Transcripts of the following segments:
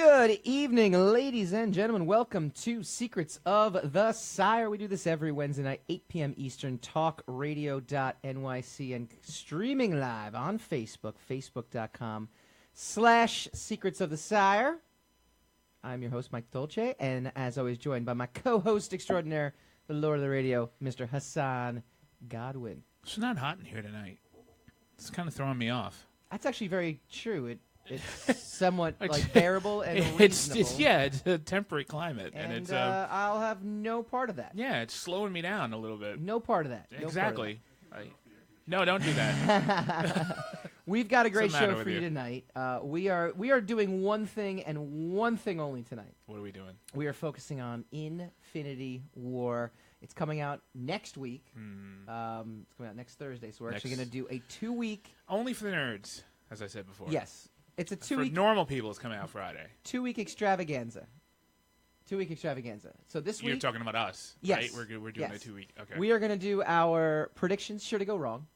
Good evening, ladies and gentlemen. Welcome to Secrets of the Sire. We do this every Wednesday night, 8 p.m. Eastern, talkradio.nyc, and streaming live on Facebook, facebook.com/Secrets of the Sire. I'm your host, Mike Dolce, and as always, joined by my co-host extraordinaire, the Lord of the Radio, Mr. Hassan Godwin. It's not hot in here tonight. It's kind of throwing me off. That's actually very true. It's somewhat like bearable and reasonable. It's a temperate climate, and it's I'll have no part of that. Yeah, it's slowing me down a little bit. No part of that. Exactly. No, don't do that. We've got a great show for you tonight. We are doing one thing and one thing only tonight. What are we doing? We are focusing on Infinity War. It's coming out next week. It's coming out next Thursday, so we're actually going to do a 2-week... Only for the nerds, as I said before. Yes. It's a 2-week... For normal people, it's coming out Friday. 2-week extravaganza. 2-week extravaganza. So this week... You're talking about us, yes. right? We're doing a 2-week. Okay. We are going to do our predictions sure to go wrong.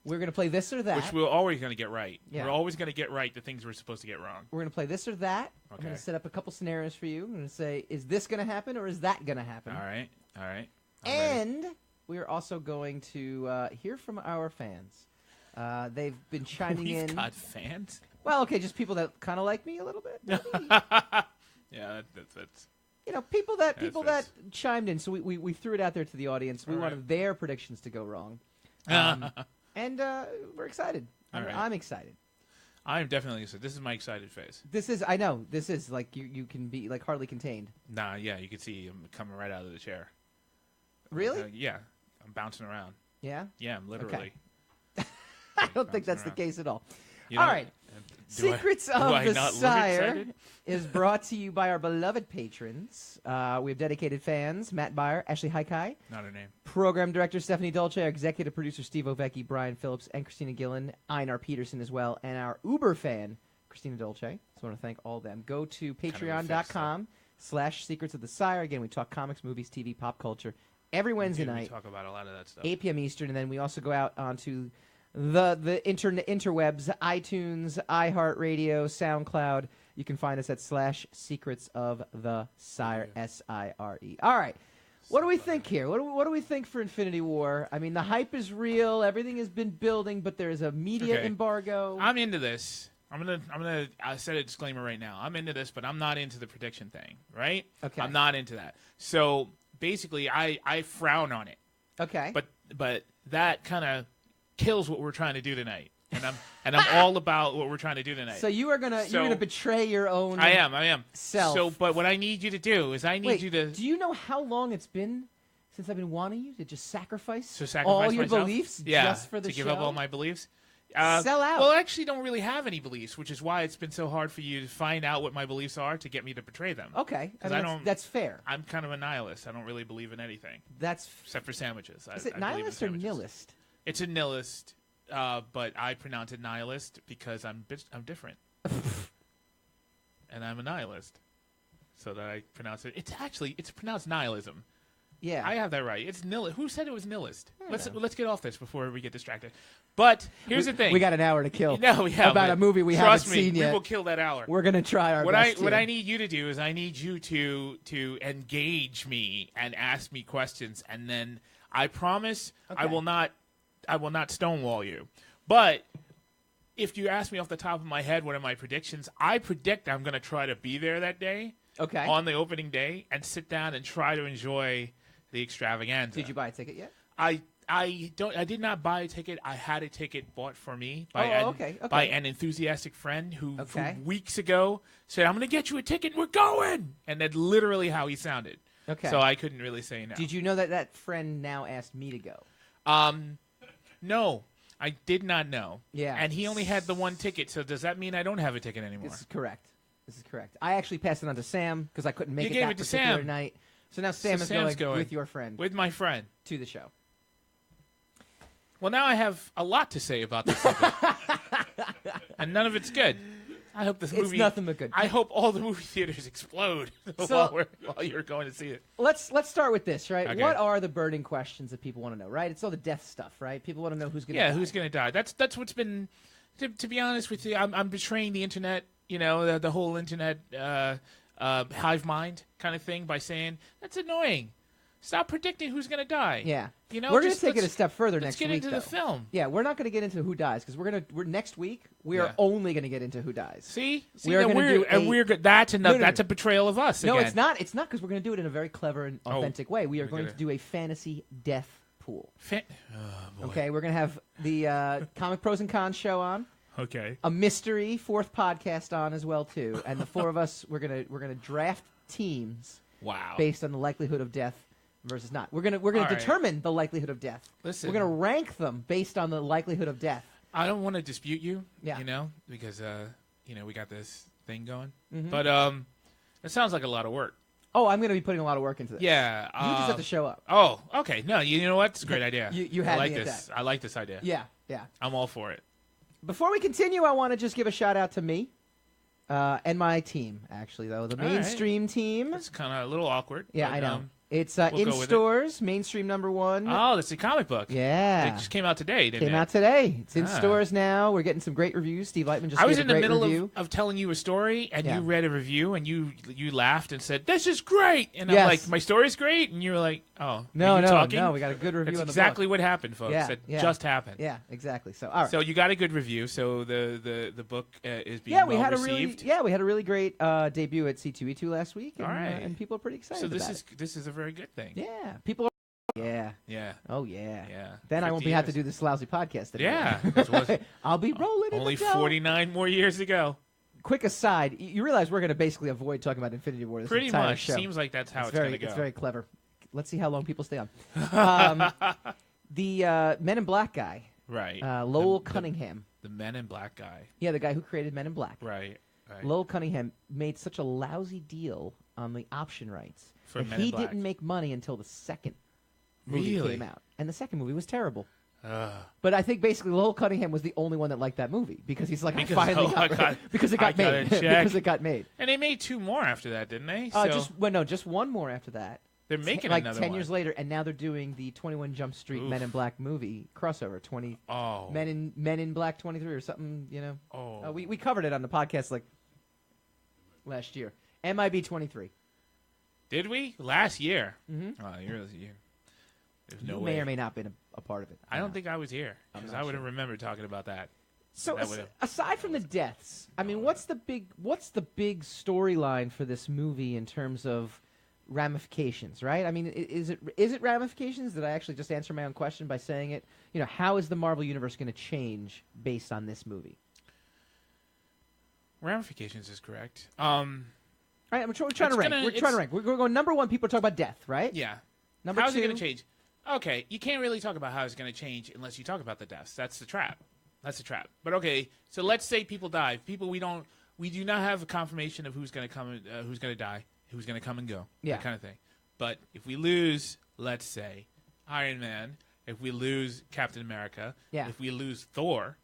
We're going to play this or that. Which we're always going to get right. Yeah. We're always going to get right the things we're supposed to get wrong. We're going to play this or that. Okay. I'm going to set up a couple scenarios for you. I'm going to say, is this going to happen or is that going to happen? All right. And we are also going to hear from our fans. They've been chiming in. We've got fans? Well, okay, just people that kind of like me a little bit. Yeah, that's... You know, people that chimed in. So we threw it out there to the audience. We wanted their predictions to go wrong. And we're excited. I'm excited. I'm definitely excited. This is my excited face. I know. This is like you can be like hardly contained. Nah, yeah, you can see him coming right out of the chair. Really? Yeah. I'm bouncing around. Yeah? Yeah, I'm literally. Okay. I don't think that's the case at all. You know, all right. Secrets of the Sire is brought to you by our beloved patrons. We have dedicated fans, Matt Byer, Ashley Haikai. Not her name. Program director Stephanie Dolce, our executive producer Steve Ovecki, Brian Phillips, and Christina Gillen, Einar Peterson as well, and our Uber fan, Christina Dolce. So I want to thank all of them. Go to patreon.com/Secrets of the Sire. Again, we talk comics, movies, TV, pop culture every Wednesday night. We talk about a lot of that stuff. 8 p.m. Eastern, and then we also go out onto the interwebs, iTunes, iHeartRadio, SoundCloud. You can find us at /Secrets of the Sire, SIRE. All right. What do we think here? What do we think for Infinity War? I mean, the hype is real. Everything has been building, but there's a media embargo. I'm into this. I'm gonna set a disclaimer right now. I'm into this, but I'm not into the prediction thing, right? Okay. I'm not into that. So basically, I frown on it. Okay. But that kind of kills what we're trying to do tonight, and I'm all about what we're trying to do tonight. So you're gonna betray your own. I am self. So, but what I need you to do is you to. Do you know how long it's been since I've been wanting you to just sacrifice all your myself? beliefs just for the show? To give up all my beliefs. Sell out. Well, I actually don't really have any beliefs, which is why it's been so hard for you to find out what my beliefs are to get me to betray them. Okay, that's fair. I'm kind of a nihilist. I don't really believe in anything. Except for sandwiches. Is it nihilist or nihilist? It's a nihilist, but I pronounce it nihilist because I'm different, and I'm a nihilist, so that I pronounce it. It's pronounced nihilism. Yeah, I have that right. It's nihilist. Who said it was nihilist? Let's get off this before we get distracted. But here's the thing: we got an hour to kill. No, yeah, about a movie we haven't seen yet. We will kill that hour. We're gonna try our best. What I need you to do is I need you to engage me and ask me questions, and then I promise I will not stonewall you. But if you ask me off the top of my head what are my predictions, I predict I'm going to try to be there that day. Okay. On the opening day and sit down and try to enjoy the extravaganza. Did you buy a ticket yet? I did not buy a ticket. I had a ticket bought for me by an enthusiastic friend who weeks ago said, "I'm going to get you a ticket. We're going." And that's literally how he sounded. Okay. So I couldn't really say no. Did you know that friend now asked me to go? No, I did not know. Yeah. And he only had the one ticket, so does that mean I don't have a ticket anymore? This is correct. I actually passed it on to Sam because I couldn't make it that particular night. So now Sam is going with your friend. With my friend. To the show. Well, now I have a lot to say about this movie. And none of it's good. I hope this movie... It's nothing but good. I hope all the movie theaters explode while you're going to see it. Let's start with this, right? Okay. What are the burning questions that people want to know, right? It's all the death stuff, right? People want to know who's going to die. Yeah, who's going to die. That's what's been... To be honest with you, I'm betraying the internet the whole internet hive mind kind of thing by saying that's annoying. Stop predicting who's going to die. Yeah. You know, we're going to take it a step further next week. Let's get into the film. Yeah, we're not going to get into who dies because we're next week. We are only going to get into who dies. See, we're going to do we're good. That's a betrayal of us. No, again. it's not. It's not because we're going to do it in a very clever and authentic way. We are going to do a fantasy death pool. Okay, we're going to have the Comic Pros and Cons show on. Okay. A mystery fourth podcast on as well too, and the four of us we're gonna draft teams. Wow. Based on the likelihood of death versus not. We're gonna determine the likelihood of death. Listen, we're gonna rank them based on the likelihood of death. I don't want to dispute you. Yeah. Because we got this thing going. Mm-hmm. But it sounds like a lot of work. Oh, I'm going to be putting a lot of work into this. Yeah. You just have to show up. Oh, okay. No, you know what? It's a great idea. you had I like me at this. that. I like this idea. Yeah. I'm all for it. Before we continue, I want to just give a shout out to me and my team, actually, though. The mainstream team. It's kind of a little awkward. Yeah, but, I know. It's in stores, mainstream #1. Oh, that's a comic book. Yeah. It just came out today, didn't it? Came out today. It's in stores now. We're getting some great reviews. Steve Lightman just I was gave in a the great middle review. of telling you a story, and you read a review, and you laughed and said, "This is great." And I'm like, "My story's great," and you were like, "Oh, no, talking? we got a good review That's on the exactly book. what happened, folks. Yeah, That yeah. just happened. Yeah, exactly. So, all right. So you got a good review. So the book is being well received. We had a really great debut at C2E2 last week. And, all right, and people are pretty excited. So this is a very good thing. Yeah, people are. Yeah. Yeah. Oh yeah. Yeah. Then I won't have to do this lousy podcast anymore. Yeah. I'll be rolling. Only in the dough. 49 more years to go. Quick aside, you realize we're going to basically avoid talking about Infinity War this Pretty entire much. show. Seems like that's how it's going to go. It's very clever. Let's see how long people stay on. The Men in Black guy. Right. Lowell Cunningham. The Men in Black guy. Yeah, the guy who created Men in Black. Right. Lowell Cunningham made such a lousy deal on the option rights for that Men he in Black. didn't make money until the second movie came out. And the second movie was terrible. But I think basically Lowell Cunningham was the only one that liked that movie because he's like, I finally got because it got made. Because it got made. And they made 2 more after that, didn't they? Just one more after that. They're making like another 10 one. years later, and now they're doing the 21 Jump Street Men in Black movie crossover. Men in Black 23 or something. We covered it on the podcast like last year. MIB 23. Did we last year? Mm-hmm. Oh, you. There's no you way. may or may not have been a part of it. I don't think I was here because I would have remembered talking about that. So aside from the deaths, I mean, what's the big storyline for this movie in terms of ramifications? Right? I mean, is it ramifications? Did I actually just answer my own question by saying it? How is the Marvel universe going to change based on this movie? Ramifications is correct. All right, we're trying to rank. We're trying to rank. We're going number 1. People are talking about death, right? Yeah. Number 2. How's it going to change? Okay, you can't really talk about how it's going to change unless you talk about the deaths. That's the trap. But okay, so let's say people die. We do not have a confirmation of who's going to come, who's going to die, who's going to come and go, that kind of thing. But if we lose, let's say, Iron Man, if we lose Captain America, if we lose Thor,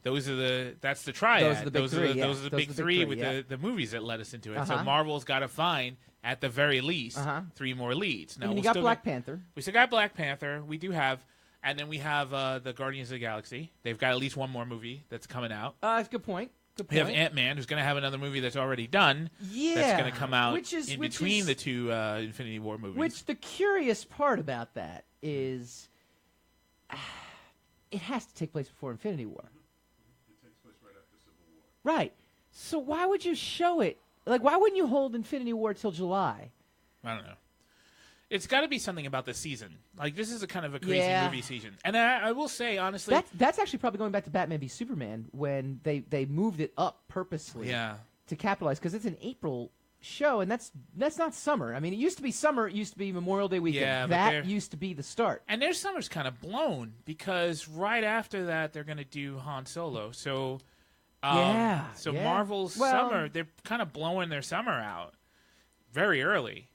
that's the triad. Those are the big three. Those are the big three with the movies that led us into it. Uh-huh. So Marvel's got to find, at the very least, 3 more leads. Now, you got Black Panther. We still got Black Panther. We do have, and then we have the Guardians of the Galaxy. They've got at least 1 more movie that's coming out. That's a good point. We have Antman, who's going to have another movie that's already done. Yeah, that's going to come out in between the 2 Infinity War movies. Which the curious part about that is, it has to take place before Infinity War. It takes place right after Civil War. Right. So why would you show it? Like, why wouldn't you hold Infinity War till July? I don't know. It's got to be something about the season. Like, this is a kind of a crazy movie season. And I will say, honestly... That's actually probably going back to Batman v Superman when they moved it up purposely to capitalize. Because it's an April show, and that's not summer. I mean, it used to be summer. It used to be Memorial Day weekend. Yeah, that used to be the start. And their summer's kind of blown because right after that, they're going to do Han Solo. So... Marvel's summer, they're kind of blowing their summer out very early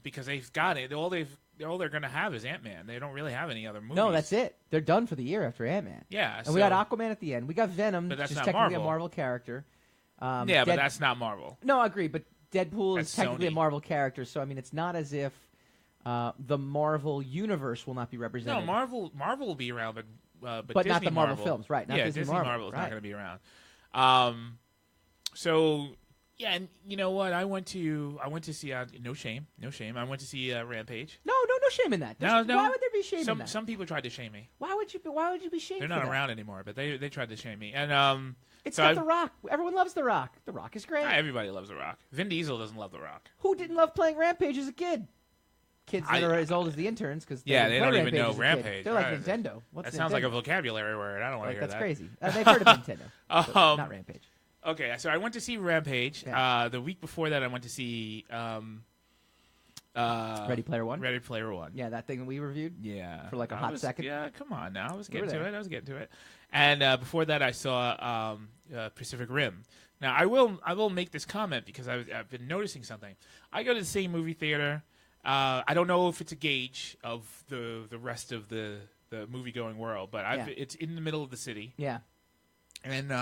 because they've got it. All they're going to have is Ant-Man. They don't really have any other movies. No, that's it. They're done for the year after Ant-Man. Yeah. And we got Aquaman at the end. We got Venom, but that's which is not technically Marvel. a Marvel character. But that's not Marvel. No, I agree. But Deadpool is technically Sony. a Marvel character, so I mean, it's not as if the Marvel universe will not be represented. No, Marvel will be around, but not Disney the Marvel films, right? Not Disney Marvel Marvel is right. not going to be around. So yeah, and you know what? I went to see no shame. I went to see Rampage. No shame in that. No. Why would there be shame in that? Some people tried to shame me. Why would you be shamed? They're for not that? around anymore, but they tried to shame me. And It's so got The Rock. Everyone loves The Rock. The Rock is great. everybody loves The Rock. Vin Diesel doesn't love The Rock. Who didn't love playing Rampage as a kid? Kids that are as old as the interns, because they don't even know as a kid. Rampage. They're like Right. Nintendo. That sounds like a vocabulary word. I don't want to hear that's that. crazy. They've heard of Nintendo, but not Rampage. Okay, so I went to see Rampage. Yeah. The week before that, I went to see Ready Player One. Ready Player One. Yeah, that thing that we reviewed. Yeah, For like a hot second. Yeah, come on now. I was You were getting to there. it. And before that, I saw Pacific Rim. Now, I will make this comment because I've been noticing something. I go to the same movie theater. I don't know if it's a gauge of the rest of the movie going world, but it's in the middle of the city. Yeah, and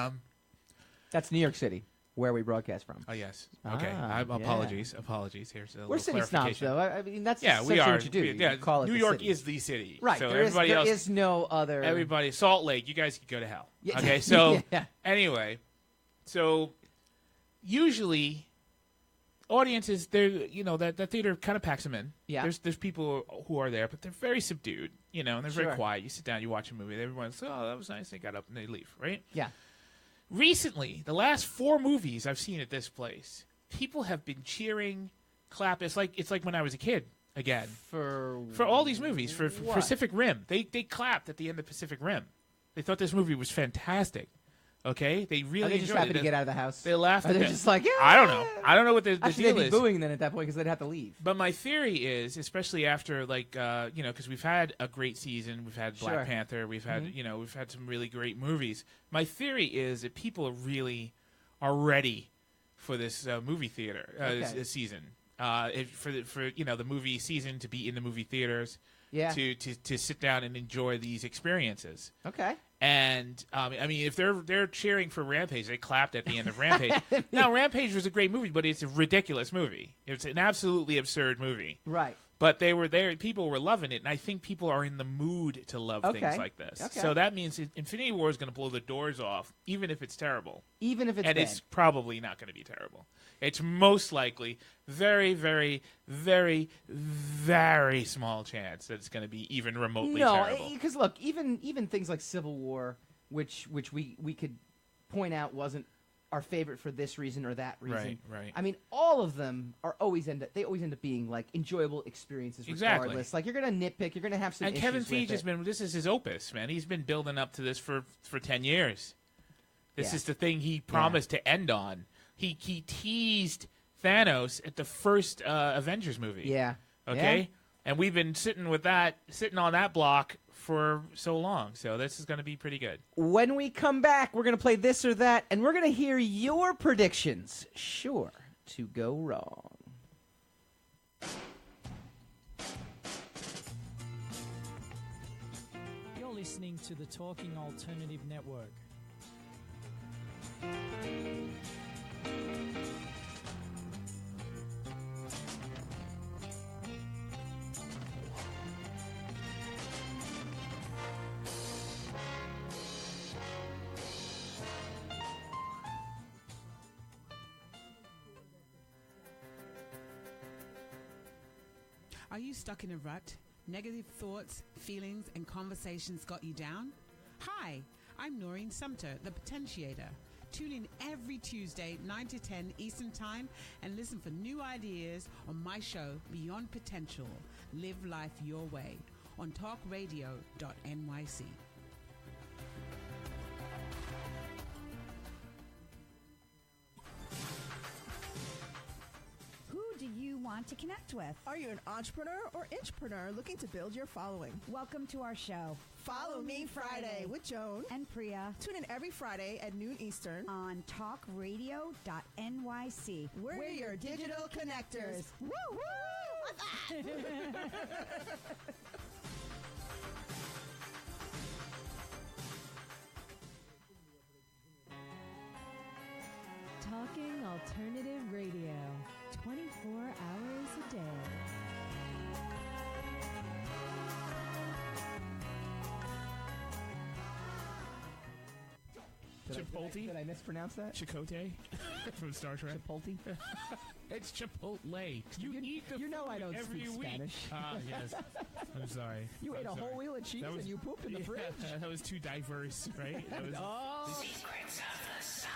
that's New York City, where we broadcast from. Oh yes. Okay. Apologies. Here's a We're city snobs, though. I mean, that's we essentially are. what you do. You call it New the York city. is the city, right? So there is no other. Everybody, Salt Lake. You guys could go to hell. Yeah. Okay. So Yeah. anyway, so usually audiences, that theater kind of packs them in. Yeah. There's people who are there, but they're very subdued. And they're very Sure. quiet. You sit down, you watch a movie. Everyone's, oh, that was nice. They got up and they leave. Right. Yeah. Recently, the last 4 movies I've seen at this place, people have been cheering, clap. It's like when I was a kid again. For all these movies, for what? Pacific Rim, they clapped at the end of Pacific Rim. They thought this movie was fantastic. Okay, they really Are they just enjoyed happy it. to get out of the house? They laughed. Are at they it. just like, yeah? I don't know. I don't know what the Actually, deal they'd be is. booing then at that point because they'd have to leave. But my theory is, especially after because we've had a great season, we've had Black Sure. Panther, we've had we've had some really great movies. My theory is that people really are ready for this movie theater this season. For the movie season to be in the movie theaters, to sit down and enjoy these experiences. Okay. And I mean, if they're cheering for Rampage, they clapped at the end of Rampage. Now, Rampage was a great movie, but it's a ridiculous movie. It's an absolutely absurd movie. Right. But they were there; people were loving it, and I think people are in the mood to love things like this. Okay. So that means Infinity War is going to blow the doors off, even if it's terrible. Even if it's and bad. it's probably not going to be terrible. It's most likely very, very, very, very small chance that it's going to be even remotely terrible. No, because look, even things like Civil War, which we could point out wasn't our favorite for this reason or that reason. Right. I mean, all of them always end up being like enjoyable experiences regardless. Exactly. Like you're gonna nitpick, you're gonna have some. And issues Kevin Feige with it. this is his opus, man. He's been building up to this for 10 years. This is the thing he promised to end on. He teased Thanos at the first Avengers movie. Yeah. Okay? Yeah. And we've been sitting on that block for so long. So this is going to be pretty good. When we come back, we're gonna play this or that, and we're gonna hear your predictions. Sure to go wrong. You're listening to the Talking Alternative Network. Are you stuck in a rut? Negative thoughts, feelings, and conversations got you down? Hi, I'm Noreen Sumter, the Potentiator. Tune in every Tuesday, 9 to 10 Eastern Time, and listen for new ideas on my show, Beyond Potential. Live life your way on talkradio.nyc. Who do you want to connect with? Are you an entrepreneur or intrapreneur looking to build your following? Welcome to our show. Follow Me Friday with Joan and Priya. Tune in every Friday at noon Eastern on talkradio.nyc. We're your digital connectors. Woo woo! What's that? Talking Alternative Radio, 24 hours a day. Chipotle? Did I mispronounce that? Chicote? from Star Trek. Chipotle? It's Chipotle. You eat the You know I don't every speak week. Spanish. Yes. I'm sorry. You ate a whole wheel of cheese That was- and you pooped in the fridge? That was too diverse, right? That was, Secrets of the Sire.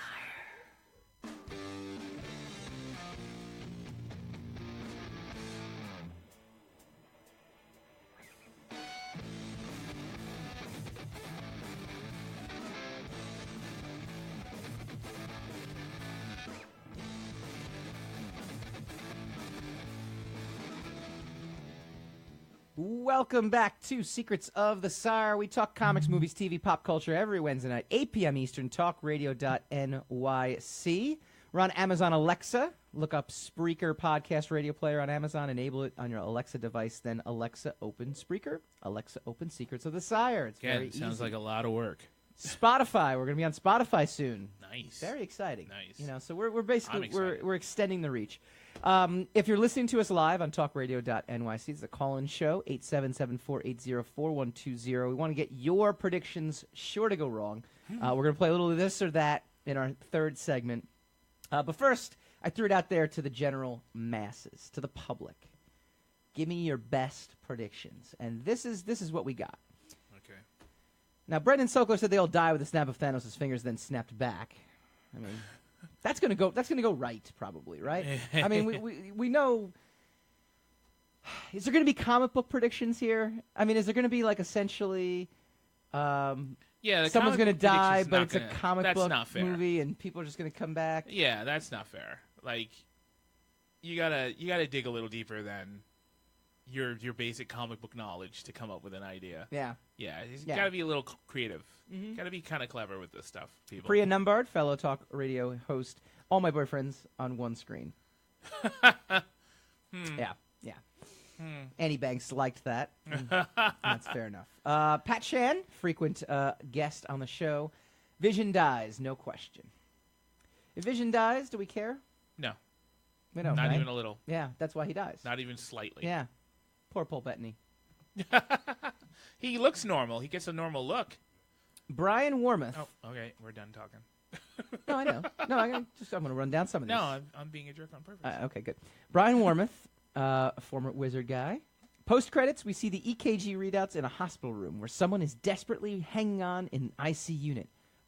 Welcome back to Secrets of the Sire. We talk comics, movies, TV, pop culture every Wednesday night, 8 p.m. Eastern, talkradio.nyc. We're on Amazon Alexa. Look up Spreaker Podcast Radio Player on Amazon. Enable it on your Alexa device. Then Alexa, open Spreaker. Alexa, open Secrets of the Sire. It's very sounds easy. like a lot of work. Spotify. We're going to be on Spotify soon. Nice. Very exciting. Nice. You know, so we're basically I'm excited. we're extending the reach. If you're listening to us live on talkradio.nyc, it's a call-in show, 877-480-4120. We want to get your predictions sure to go wrong. We're going to play a little of this or that in our third segment. But first, I threw it out there to the general masses, to the public. Give me your best predictions. And this is what we got. Okay. Now, Brendan Sokler said they all die with a snap of Thanos' fingers, then snapped back. I mean, that's gonna go right, probably, right? I mean, we know. Is there gonna be comic book predictions here? I mean, is there gonna be like essentially, Yeah, someone's gonna die, but it's a that's comic book not fair. movie, and people are just gonna come back? Yeah, that's not fair. Like, you gotta dig a little deeper than your basic comic book knowledge to come up with an idea. Yeah. Yeah, you Yeah. gotta be a little creative. Gotta be kind of clever with this stuff, people. Priya Numbard, fellow talk radio host, All My Boyfriends on One Screen. Yeah. Annie Banks liked that. That's fair enough. Pat Shan, frequent guest on the show. Vision dies, no question. If Vision dies, do we care? No, We don't, not right? even a little. Yeah, that's why he dies. Not even slightly. Yeah. Poor Paul Bettany. He looks normal. He gets a normal look. Brian Wormuth. Oh, okay. We're done talking. No, I know. No, I'm going to run down some of this. No, I'm being a jerk on purpose. Okay, good. Brian Wormuth, a former Wizard guy. Post-credits, we see the EKG readouts in a hospital room where someone is desperately hanging on in an IC unit.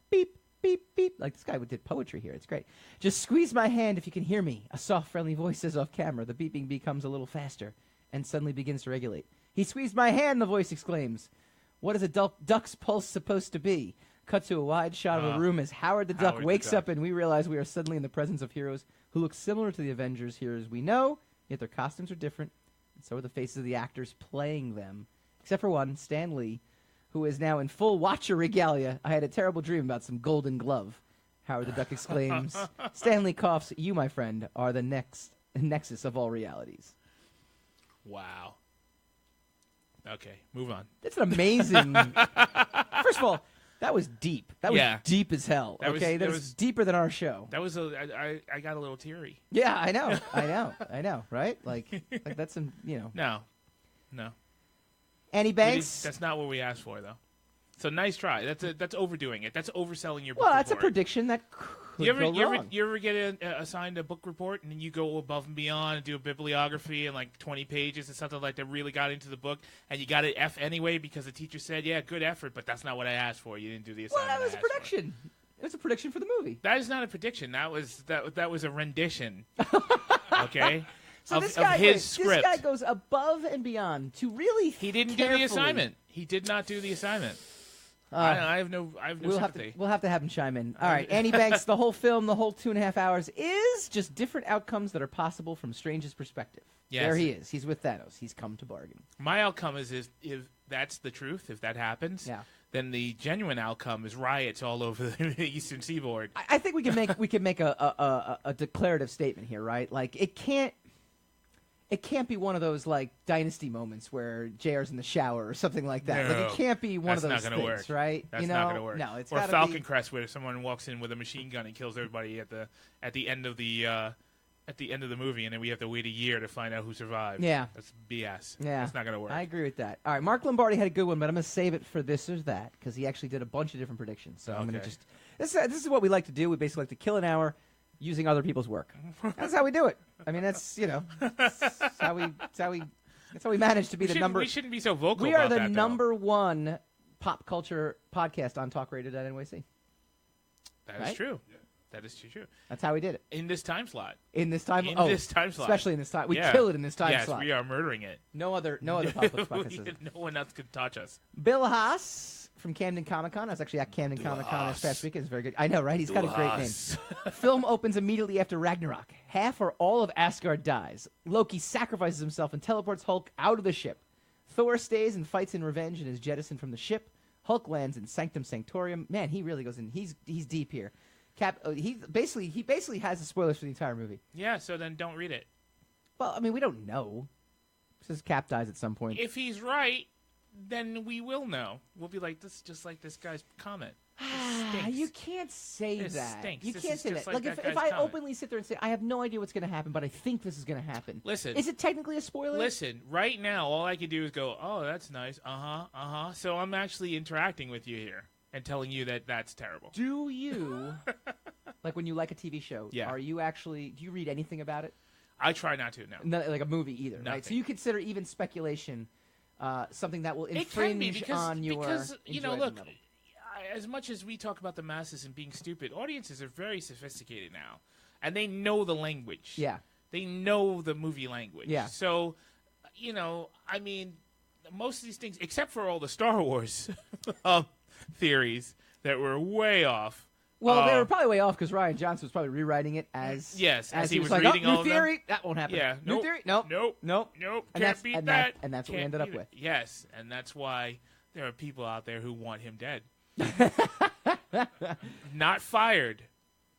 Beep, beep, beep. Like this guy did poetry here. It's great. Just squeeze my hand if you can hear me. A soft, friendly voice says off camera. The beeping becomes a little faster and suddenly begins to regulate. He squeezed my hand, the voice exclaims. What is a duck's pulse supposed to be? Cut to a wide shot of a room as Howard the Duck wakes up and we realize we are suddenly in the presence of heroes who look similar to the Avengers heroes we know, yet their costumes are different, and so are the faces of the actors playing them. Except for one, Stan Lee, who is now in full Watcher regalia. I had a terrible dream about some golden glove. Howard the Duck exclaims. Stanley coughs, you, my friend, are the nexus of all realities. Wow. Okay, move on. That's an amazing... First of all, that was deep. That was deep as hell. That was deeper than our show. That was I got a little teary. Yeah, I know, right? Like that's some, No. Annie Banks. That's not what we asked for, though. So nice try. That's overdoing it. That's overselling your book Well, that's a report. prediction that could You go wrong. ever get assigned a book report and then you go above and beyond and do a bibliography and like 20 pages and something like that really got into the book and you got an F anyway because the teacher said, yeah, good effort, but that's not what I asked for. You didn't do the assignment. Well, that was I a asked for." prediction. It was a prediction for the movie. That is not a prediction. That was a rendition. Okay. So this guy, his script. This guy goes above and beyond to really. He didn't do the assignment. He did not do the assignment. I have no sympathy. We'll have to have him chime in. All right, Annie Banks, the whole film, the whole 2.5 hours is just different outcomes that are possible from Strange's perspective. Yes. There he is. He's with Thanos. He's come to bargain. My outcome is if that's the truth, if that happens, then the genuine outcome is riots all over the Eastern Seaboard. I think we can make a declarative statement here, right? Like it can't be one of those like dynasty moments where JR's in the shower or something like that. No, like it can't be one of those that's not gonna things, work. right? That's not going to work. No, it's or gotta Falcon be... Crest, where someone walks in with a machine gun and kills everybody at the end of the movie, and then we have to wait a year to find out who survived. Yeah, that's BS. Yeah, that's not going to work. I agree with that. All right, Mark Lombardi had a good one, but I'm going to save it for this or that because he actually did a bunch of different predictions. So I'm going to just this is what we like to do. We basically like to kill an hour, using other people's work. That's how we do it. I mean, that's that's how we manage to be the number. We shouldn't be so vocal. We are about the that, number one pop culture podcast on talkradio.nyc. That is true. Yeah. That is true. That's how we did it. In this time slot. This time slot. Especially in this time. We kill it in this time slot. Yes, we are murdering it. No other pop culture podcast. No one else could touch us. Bill Haas from Camden Comic Con. I was actually at Camden Comic Con this past weekend. It's very good. I know, right? He's got a great name. Film opens immediately after Ragnarok. Half or all of Asgard dies. Loki sacrifices himself and teleports Hulk out of the ship. Thor stays and fights in revenge and is jettisoned from the ship. Hulk lands in Sanctum Sanctorum. Man, he really goes in. He's deep here. He basically has the spoilers for the entire movie. Yeah, so then don't read it. Well, I mean, we don't know. It says Cap dies at some point. If he's right, then we will know. We'll be like, this is just like this guy's comment. You can't say This that. stinks. You This can't is say just that. like Like that if guy's I comment. openly sit there and say I have no idea what's going to happen, but I think this is going to happen. Listen. Is it technically a spoiler? Listen, right now, all I can do is go, oh, that's nice. Uh-huh. So I'm actually interacting with you here and telling you that that's terrible. Do you, like when you like a TV show, Yeah. do you read anything about it? I try not to, no. Not like a movie either, Nothing. right? So you consider even speculation something that will It can be infringe on your because you know, enjoyment look, level. as much as we talk about the masses and being stupid, audiences are very sophisticated now, and they know the language. Yeah. They know the movie language. Yeah. So, I mean, most of these things, except for all the Star Wars theories that were way off. Well, they were probably way off because Rian Johnson was probably rewriting it as he was like, reading new all of them. theory. That won't happen. Yeah. New Nope. theory. Nope. Nope. And Can't beat that. And that's what we Can't ended up beat it. with. Yes, and that's why there are people out there who want him dead. Not fired,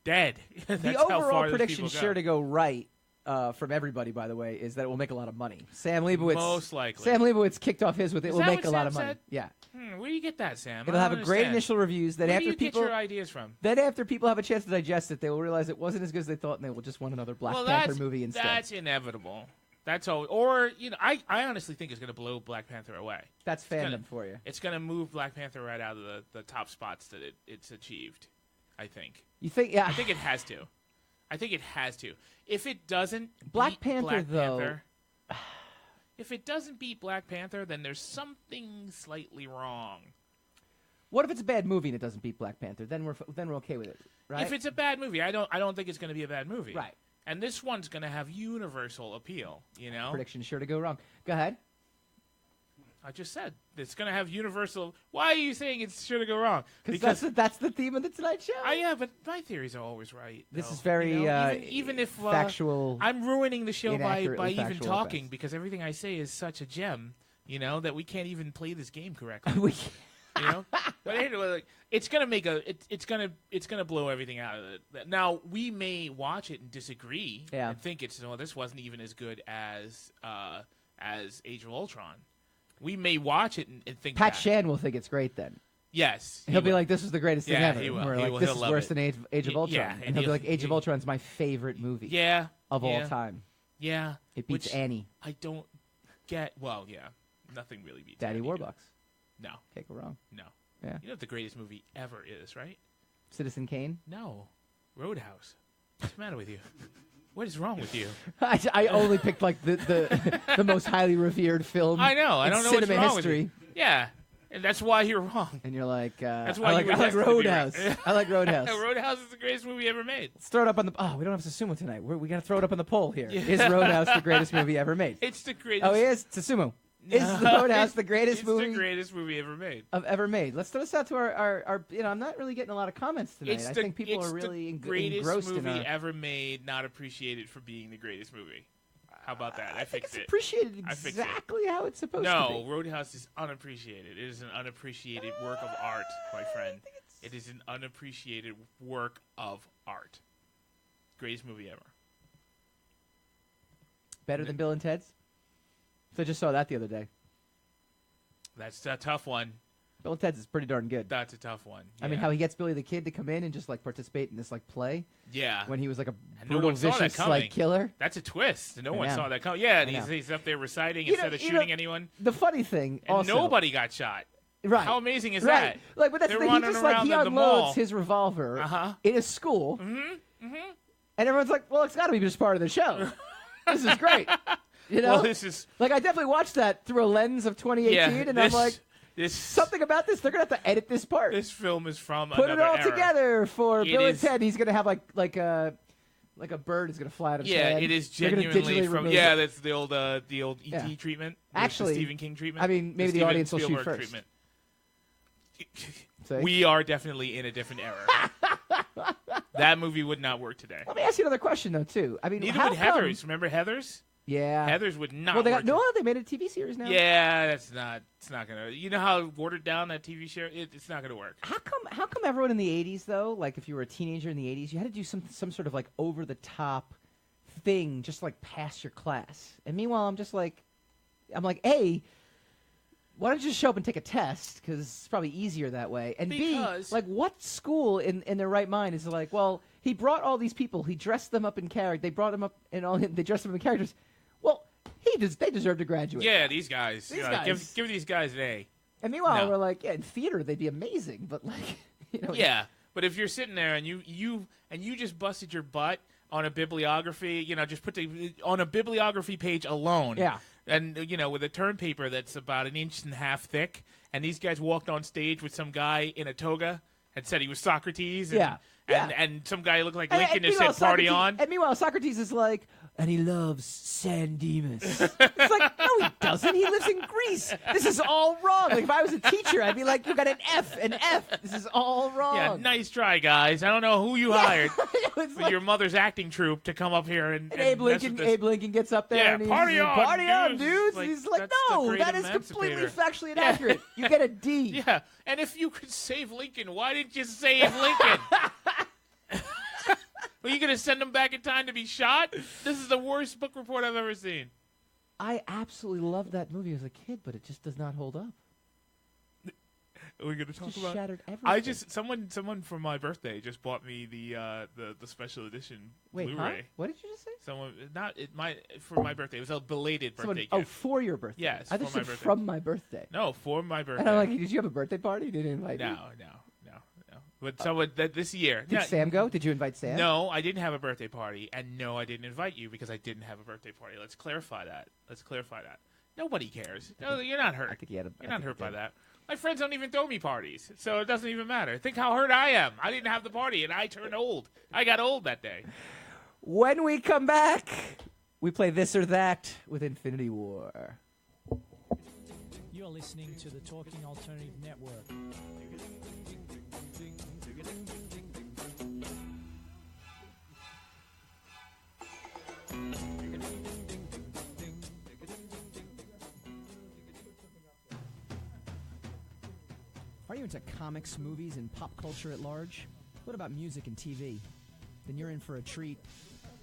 dead. That's The how overall far these prediction people go. sure to go right from everybody, by the way, is that it will make a lot of money. Sam Leibowitz, Most likely. Sam Leibowitz kicked off his with it Is will that make what a lot Sam of money. said? Yeah, Where do you get that, Sam? it'll I have don't a great understand. initial reviews. Then Where after do you people get your ideas from? Then after people have a chance to digest it, they will realize it wasn't as good as they thought, and they will just want another Black Panther movie instead. That's inevitable. That's all. Or I honestly think it's going to blow Black Panther away. That's fandom for you. It's going to move Black Panther right out of the top spots that it's achieved. I think. You think? Yeah. I think it has to. I think it has to. If it doesn't, Black beat Panther, Black though- Panther, if it doesn't beat Black Panther, then there's something slightly wrong. What if it's a bad movie and it doesn't beat Black Panther? Then we're okay with it, right? If it's a bad movie, I don't think it's going to be a bad movie. Right. And this one's going to have universal appeal. Prediction sure to go wrong. Go ahead. I just said it's going to have universal. Why are you saying it's sure to go wrong? Because that's the theme of the Tonight Show. Yeah, but my theories are always right. This though. is very even if factual. I'm ruining the show by inaccurately even factual talking offense. because everything I say is such a gem. That we can't even play this game correctly. But anyway, it's gonna make it's gonna blow everything out of it. Now we may watch it and disagree and think this wasn't even as good as Age of Ultron. We may watch it and think Pat that. Shan will think it's great then. Yes, He'll be like, "This is the greatest thing ever." He will. We're He like, will. "This He'll is love worse it. than Age of Ultron," Yeah, and he'll be like, "Age of Ultron's my favorite movie of all time. Yeah, It beats Annie." I don't get. Well, yeah, nothing really beats Daddy Annie. Warbucks. No, Can't go wrong. no. Yeah. You know what the greatest movie ever is, right? Citizen Kane. No, Roadhouse. What's the matter with you? What is wrong with you? I only picked like the most highly revered film. I know. I in don't know what's cinema wrong history. with you. Yeah, and that's why you're wrong. And you're like, That's why I like, you were I like destined to be Roadhouse. right. I like Roadhouse. Roadhouse is the greatest movie ever made. Let's throw it up on the. Oh, we don't have Susumu tonight. We got to throw it up on the poll here. Is Roadhouse the greatest movie ever made? It's the greatest. Oh, he is Susumu. Is Roadhouse the greatest it's movie? the greatest movie ever made. Ever made. Let's throw this out to our. I'm not really getting a lot of comments tonight. I think people are really the greatest engrossed movie in our. ever made, not appreciated for being the greatest movie. How about that? I think fixed it's it. appreciated I fixed it. exactly how it's supposed to No, be. Roadhouse is unappreciated. It is an unappreciated work of art, my friend. It is an unappreciated work of art. Greatest movie ever. Better than Bill and Ted's? So I just saw that the other day. That's a tough one. Bill and Ted's is pretty darn good. That's a tough one. I mean, Yeah. how he gets Billy the Kid to come in and just like participate in this like play Yeah. when he was like a And no brutal, one saw that vicious coming. like killer. That's a twist. No I one know. saw that coming. Yeah, and I know. he's up there reciting You know- instead of you know- shooting anyone. The funny thing, And also, nobody got shot. right? How amazing is right. that? Like, but that's They're the thing. He running just like around he the mall. unloads his revolver Uh-huh. in a school, And everyone's like, well, it's got to be just part of the show. This is great. You know? Well, this is... Like, I definitely watched that through a lens of 2018, and I'm like, this something about this, they're going to have to edit this part. This film is from Put another it all era. together for Bill and is- Ted. He's going to have like a bird is going to fly out of his head. It is They're gonna genuinely digitally from... remove Yeah, it. that's the old E.T. treatment. Actually, the Stephen King treatment. I mean, maybe the Steven audience will shoot Spielberg first. Treatment. See? We are definitely in a different era. That movie would not work today. Let me ask you another question, though, too. I mean, Neither how would come- Heathers. Remember Heathers? Yeah. Heathers would not Well, they work got they made a TV series now. Yeah, it's not gonna. You know how watered down that TV show? It's not gonna work. How come everyone in the 80s, though, like if you were a teenager in the 80s, you had to do some sort of like over the top thing just like pass your class? And meanwhile, I'm like, A, why don't you just show up and take a test? Because it's probably easier that way. And Because- B, like what school in their right mind is like, well, he brought all these people, he dressed them up in character, they brought him up and all, they dressed them in characters. Well, they deserve to graduate. Yeah, these guys. These guys. Give these guys an A. And meanwhile, No. we're like, yeah, in theater they'd be amazing, but like, you know, Yeah, but if you're sitting there and you just busted your butt on a bibliography, just on a bibliography page alone. Yeah. And with a term paper that's about 1.5 inches thick, and these guys walked on stage with some guy in a toga and said he was Socrates. And, Yeah. And some guy looked like And Lincoln and meanwhile, said "Party Socrates- on." And meanwhile, Socrates is like, and he loves San Dimas. It's like, no, he doesn't. He lives in Greece. This is all wrong. Like, if I was a teacher, I'd be like, you got an F. This is all wrong. Yeah, nice try, guys. I don't know who you hired It's for like- your mother's acting troupe to come up here and And Abe mess with this. Lincoln gets up there Yeah, and he's party like, on, party on, dudes. dudes. Like, He's like, that's the no, great that is completely emancipator. factually inaccurate. You get a D. Yeah, and if you could save Lincoln, why didn't you save Lincoln? Were you going to send him back in time to be shot? This is the worst book report I've ever seen. I absolutely loved that movie as a kid, but it just does not hold up. Are we going to talk Just about? shattered everything. I just someone for my birthday just bought me the special edition Wait, huh? Blu-ray. What did you just say? Someone for my birthday. It was a belated birthday Oh, gift. for your birthday. Yes, I for thought my you said birthday. from my birthday. No, for my birthday. And I'm like, did you have a birthday party? You didn't invite me? No. But someone this year. Did Sam go? Did you invite Sam? No, I didn't have a birthday party, and no, I didn't invite you because I didn't have a birthday party. Let's clarify that. Nobody cares. No, you're not hurt. I think he had a. You're not hurt by that. My friends don't even throw me parties, so it doesn't even matter. Think how hurt I am. I didn't have the party, and I turned old. I got old that day. When we come back, we play this or that with Infinity War. You're listening to the Talking Alternative Network. Are you into comics, movies, and pop culture at large? What about music and TV? Then you're in for a treat.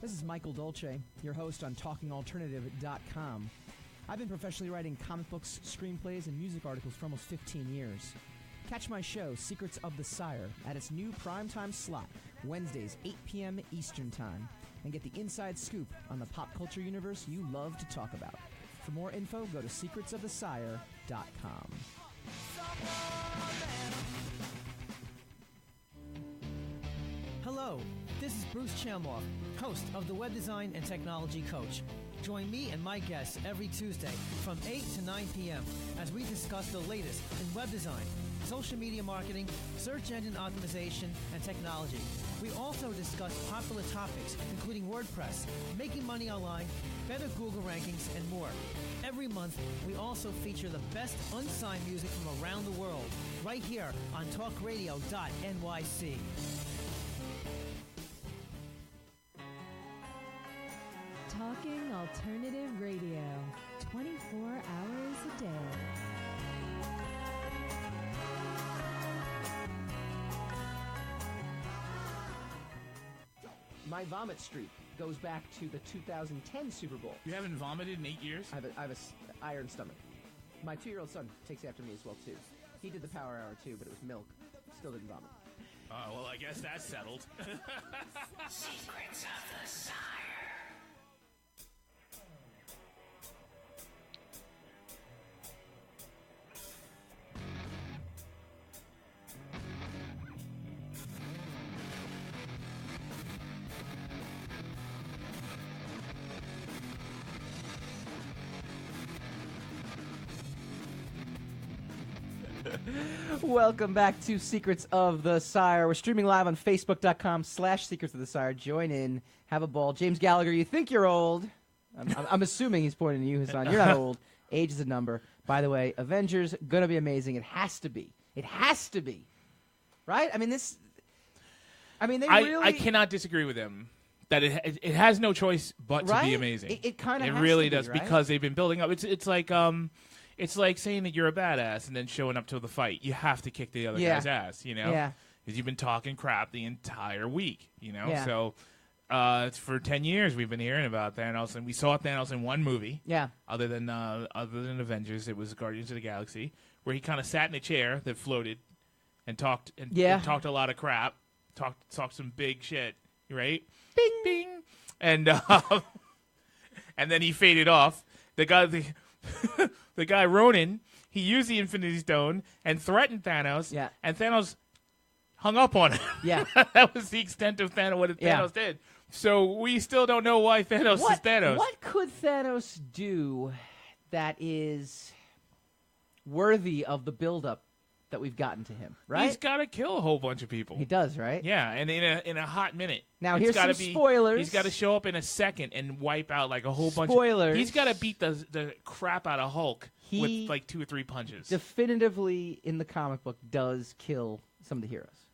This is Michael Dolce, your host on TalkingAlternative.com. I've been professionally writing comic books, screenplays, and music articles for almost 15 years. Catch my show, Secrets of the Sire, at its new primetime slot, Wednesdays, 8 p.m. Eastern Time, and get the inside scoop on the pop culture universe you love to talk about. For more info, go to secretsofthesire.com. Hello, this is Bruce Chamoff, host of the Web Design and Technology Coach. Join me and my guests every Tuesday from 8 to 9 p.m. as we discuss the latest in web design, social media marketing, search engine optimization, and technology. We also discuss popular topics, including WordPress, making money online, better Google rankings, and more. Every month, we also feature the best unsigned music from around the world, right here on talkradio.nyc. Talking Alternative Radio, 24 hours a day. My vomit streak goes back to the 2010 Super Bowl. You haven't vomited in 8 years? I have a iron stomach. My 2-year-old son takes after me as well, too. He did the power hour, too, but it was milk. Still didn't vomit. Oh, well, I guess that's settled. Secrets of the Sire. Welcome back to Secrets of the Sire. We're streaming live on Facebook.com/Secrets of the Sire. Join in. Have a ball. James Gallagher, you think you're old. I'm assuming he's pointing to you, Hassan. You're not old. Age is a number. By the way, Avengers, going to be amazing. It has to be. It has to be. Right? I mean, I cannot disagree with him. That it has no choice but to be amazing. It kind of really to does, right? because they've been building up. It's like saying that you're a badass and then showing up to the fight. You have to kick the other guy's ass, you know? Yeah. Because you've been talking crap the entire week, you know? Yeah. So for 10 years we've been hearing about Thanos, and we saw Thanos in one movie. Yeah. Other than Avengers, it was Guardians of the Galaxy, where he kind of sat in a chair that floated and talked and talked a lot of crap, talked some big shit, right? Bing, bing, and then he faded off. The guy Ronan, he used the Infinity Stone and threatened Thanos. Yeah. And Thanos hung up on him. Yeah. That was the extent of what Thanos did. So we still don't know why Thanos is Thanos. What could Thanos do that is worthy of the buildup that we've gotten to him, right? He's got to kill a whole bunch of people. He does, right? Yeah, and in a hot minute. Now, here's some spoilers. He's got to show up in a second and wipe out like a whole bunch of... Spoilers. He's got to beat the crap out of Hulk with like 2 or 3 punches. Definitively, in the comic book, does kill some of the heroes.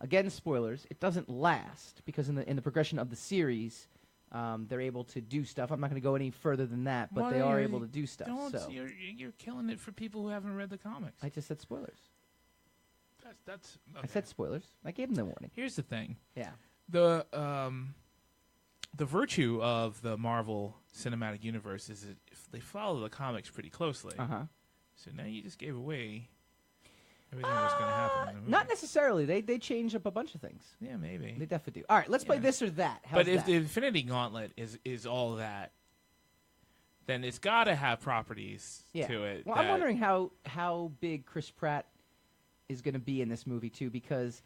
Again, spoilers. It doesn't last, because in the progression of the series... they're able to do stuff. I'm not going to go any further than that, but they are able to do stuff. So you're killing it for people who haven't read the comics. I just said spoilers. That's okay. I said spoilers. I gave them the warning. Here's the thing. Yeah. The virtue of the Marvel Cinematic Universe is that if they follow the comics pretty closely. Uh-huh. So now you just gave away everything that was going to happen in the movie. Not necessarily. They change up a bunch of things. Yeah, maybe. They definitely do. All right, let's play this or that. How's but if that? the Infinity Gauntlet is all that, then it's got to have properties to it. Well, I'm wondering how big Chris Pratt is going to be in this movie, too, because...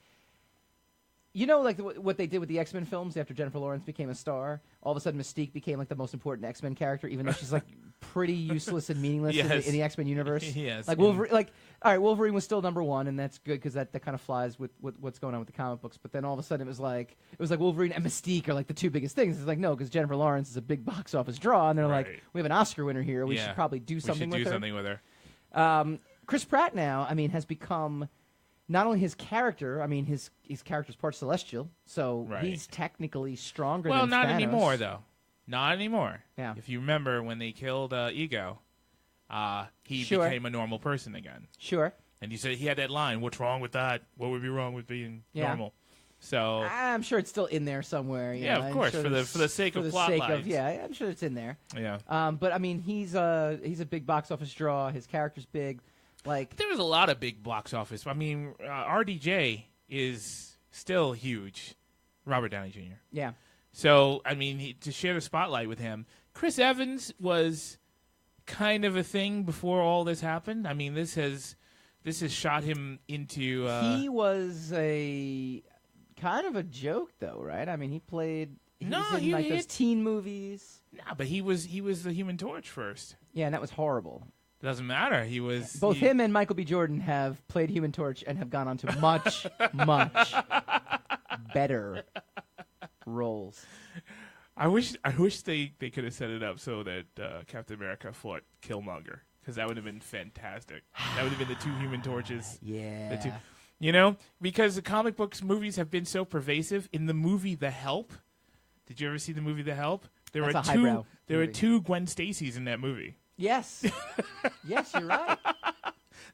You know, like what they did with the X-Men films after Jennifer Lawrence became a star? All of a sudden, Mystique became like the most important X-Men character, even though she's like pretty useless and meaningless in the X-Men universe. Yes. Like Wolverine, all right, Wolverine was still #1, and that's good because that kind of flies with what's going on with the comic books. But then all of a sudden, it was like Wolverine and Mystique are like the 2 biggest things. It's like no, because Jennifer Lawrence is a big box office draw, and they're like, we have an Oscar winner here. We should probably do something with her. Chris Pratt now, I mean, has become. Not only his character, I mean, his character's part celestial, so he's technically stronger than Thanos. Well, not anymore, though. Not anymore. Yeah. If you remember when they killed Ego, he became a normal person again. Sure. And you said he had that line, what's wrong with that? What would be wrong with being normal? So I'm sure it's still in there somewhere. You know? Of course, sure for the sake of plot lines. I'm sure it's in there. Yeah. But, I mean, he's a big box office draw. His character's big. Like there was a lot of big box office. I mean, RDJ is still huge. Robert Downey Jr. Yeah. So, I mean, to share the spotlight with him. Chris Evans was kind of a thing before all this happened. I mean, this has shot him into... he was a kind of a joke, though, right? I mean, he played... those teen movies. No, but he was the Human Torch first. Yeah, and that was horrible. It doesn't matter. He was... Both him and Michael B. Jordan have played Human Torch and have gone on to much, much better roles. I wish they could have set it up so that Captain America fought Killmonger, because that would have been fantastic. That would have been the 2 Human Torches. Yeah. The 2, you know, because the comic books movies have been so pervasive. In the movie The Help, did you ever see the movie The Help? There were 2 Gwen Stacys in that movie. Yes. Yes, you're right.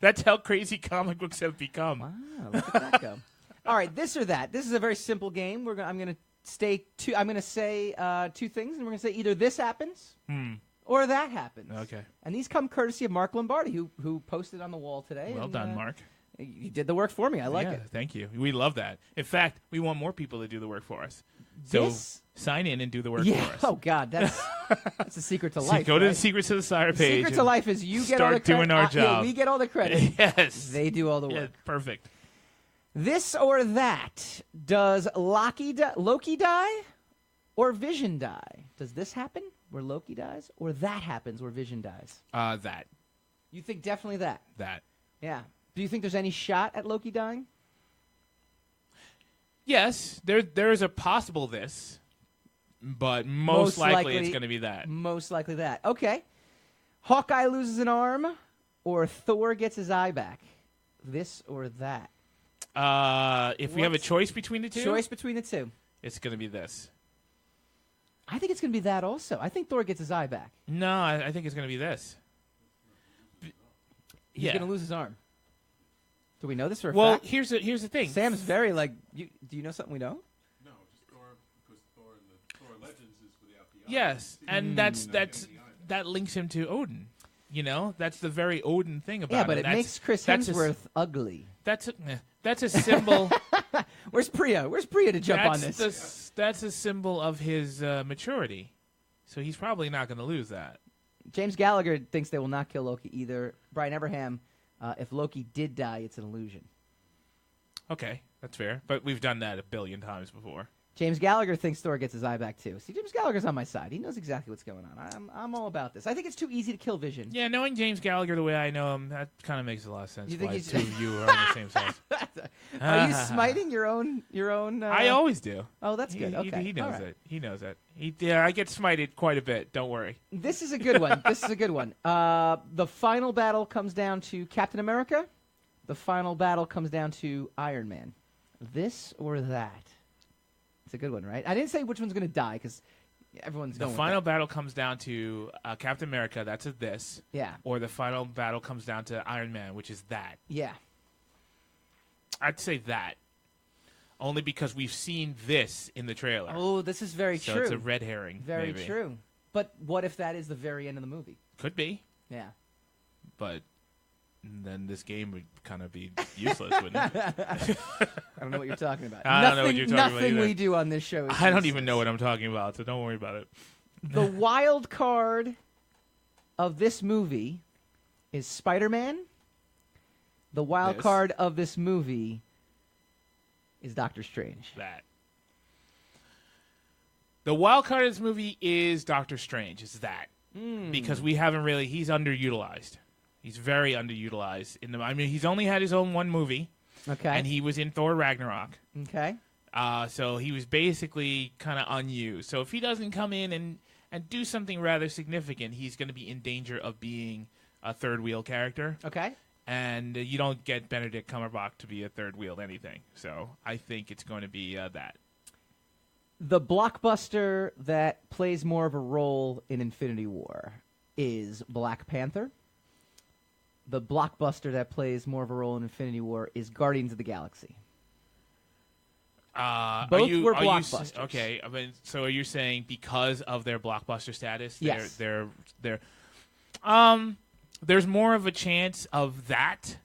That's how crazy comic books have become. Wow, look at that go. All right, this or that. This is a very simple game. I'm going to say 2 things, and we're going to say either this happens or that happens. Okay. And these come courtesy of Mark Lombardi, who posted on the wall today. Well done, Mark. You did the work for me. I like it. Thank you. We love that. In fact, we want more people to do the work for us. So sign in and do the work for us. Oh, God. That's a secret to life. Go to the Secrets of the Sire page. Secret to life is you get all the credit. Start doing our job. We get all the credit. Yes. They do all the work. Yeah, perfect. This or that. Does Loki die or Vision die? Does this happen where Loki dies, or that happens where Vision dies? That. You think definitely that? That. Yeah. Do you think there's any shot at Loki dying? Yes, there is a possible this, but most likely it's going to be that. Most likely that. Okay. Hawkeye loses an arm, or Thor gets his eye back. This or that. If we have a choice between the two? Choice between the two. It's going to be this. I think it's going to be that also. I think Thor gets his eye back. No, I think it's going to be this. He's going to lose his arm. Do we know this for a fact? fact? Well, here's the thing. Sam's very do you know something we don't? No, just Thor, because Thor and the Thor Legends is without the eye. Yes, and that links him to Odin. You know, that's the very Odin thing about it. Yeah, but it makes Chris Hemsworth ugly. That's a symbol. Where's Priya? Where's Priya to jump on this? That's a symbol of his maturity. So he's probably not going to lose that. James Gallagher thinks they will not kill Loki either. Brian Abraham, if Loki did die, it's an illusion. Okay, that's fair. But we've done that 1 billion times before. James Gallagher thinks Thor gets his eye back, too. See, James Gallagher's on my side. He knows exactly what's going on. I'm all about this. I think it's too easy to kill Vision. Yeah, knowing James Gallagher the way I know him, that kind of makes a lot of sense. You think why two of you are on the same side. Are you smiting your own? I always do. Oh, that's good. Okay. He knows right. it. He knows it. I get smited quite a bit. Don't worry. This is a good one. The final battle comes down to Captain America. The final battle comes down to Iron Man. This or that? It's a good one, right? I didn't say which one's going to die because everyone's going. The final battle comes down to Captain America. That's a this. Yeah. Or the final battle comes down to Iron Man, which is that. Yeah. I'd say that. Only because we've seen this in the trailer. Oh, this is very true. So it's a red herring. Very maybe. true. But what if that is the very end of the movie? Could be. Yeah. But then this game would kind of be useless, wouldn't it? I don't know what you're talking about. I don't know what you're talking about Nothing either. we do on this show is I don't even know what I'm talking about, so don't worry about it. The wild card of this movie is Spider-Man. The wild card of this movie is Doctor Strange. That. The wild card of this movie is Doctor Strange. It's that. Because we haven't really... He's underutilized. He's very underutilized. He's only had his own one movie. Okay. And he was in Thor Ragnarok. Okay. So he was basically kind of unused. So if he doesn't come in and do something rather significant, he's going to be in danger of being a third wheel character. Okay. And you don't get Benedict Cumberbatch to be a third wheel anything. So I think it's going to be that. The blockbuster that plays more of a role in Infinity War is Black Panther. The blockbuster that plays more of a role in Infinity War is Guardians of the Galaxy. Both were blockbusters. Okay, so are you saying because of their blockbuster status, yes. There's more of a chance of that,